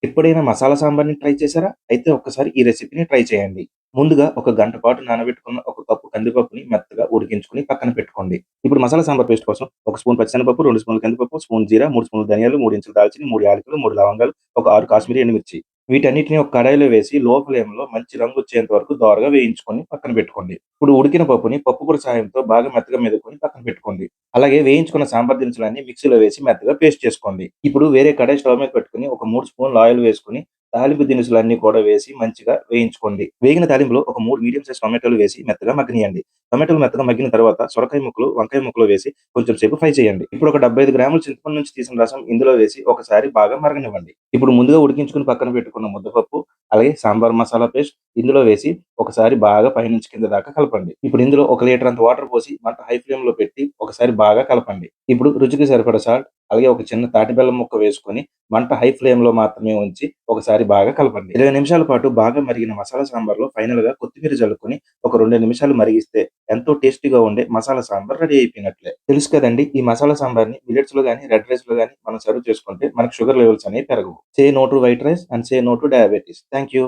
ఎప్పుడైనా మసాలా సాంబార్‌ని ట్రై చేశారా? అయితే ఒక్కసారి ఈ రెసిపీని ట్రై చేయండి. ముందుగా ఒక గంట పాటు నానబెట్టుకున్న ఒక కప్పు కందిపప్పుని మెత్తగా ఉడికించుకొని పక్కన పెట్టుకోండి. ఇప్పుడు మసాలా సాంబార్ పేస్ట్ కోసం ఒక స్పూన్ పచ్చిశనగపప్పు, 2 స్పూన్లు కందిపప్పు, స్పూన్ జీరా, 3 స్పూన్లు ధనియాలు, 3 ఇంచులు దాల్చిని, 3 యాలకులు, 3 లవంగాలు, ఒక 6 కాశ్మీరీ ఎండుమిర్చి. వీటన్నిటిని ఒక కడాయిలో వేసి లో ఫ్లేమ్‌లో మంచి రంగొచ్చేంత వరకు దోరగా వేయించుకొని పక్కన పెట్టుకోండి. ఇప్పుడు ఉడికిన పప్పుని పప్పు పొడి సాయంతో బాగా మెత్తగా మెదుపుకొని పక్కన పెట్టుకోండి. అలాగే వేయించుకున్న సాంబార్ దినుసులన్నీ మిక్సీలో వేసి మెత్తగా పేస్ట్ చేసుకోండి. ఇప్పుడు వేరే కడాయి స్టవ్ మీద పెట్టుకొని ఒక 3 స్పూన్ల ఆయిల్ వేసుకొని తాలింపు దినుసులన్నీ కూడా వేసి మంచిగా వేయించుకోండి. వేగిన తాలింపులో ఒక 3 మీడియం సైజ్ టొమాటోలు వేసి మెత్తగా మగ్గనియండి. టొమాటోలు మెత్తగా మగ్గిన తర్వాత సొరకాయ ముక్కలు, వంకాయ ముక్కలు వేసి కొంచెం సేపు ఫ్రై చేయండి. ఇప్పుడు ఒక 75 గ్రాముల చింతపండు నుంచి తీసిన రసం ఇందులో వేసి ఒకసారి బాగా మరగనివ్వండి. ఇప్పుడు ముందుగా ఉడికించుకొని పక్కన పెట్టుకున్న ముద్దపప్పు, అలాగే సాంబార్ మసాలా పేస్ట్ ఇందులో వేసి ఒకసారి బాగా పైనుంచి కింద దాకా కలపండి. ఇప్పుడు ఇందులో ఒక లీటర్ అంత వాటర్ పోసి మంట హై ఫ్లేమ్‌లో పెట్టి ఒకసారి బాగా కలపండి. ఇప్పుడు రుచికి సరిపడా సాల్ట్, అలాగే ఒక చిన్న తాటి బెల్లం ముక్క వేసుకొని మంట హై ఫ్లేమ్‌లో మాత్రమే ఉంచి ఒకసారి బాగా కలపండి. 20 నిమిషాల పాటు బాగా మరిగిన మసాలా సాంబార్‌లో ఫైనల్‌గా కొత్తిమీర జల్లుకొని ఒక 2 నిమిషాలు మరిగిస్తే ఎంతో టేస్టీగా ఉండే మసాలా సాంబార్ రెడీ అయిపోయినట్లే. తెలుసు కదండీ! ఈ మసాలా సాంబార్‌ని మిల్లెట్స్‌లో గాని, రెడ్ రైస్‌లో గాని మనం సర్వ్ చేసుకుంటే మనకు షుగర్ లెవెల్స్ అనేవి పెరగవు. Say no to white rice and say no to diabetes. Thank you.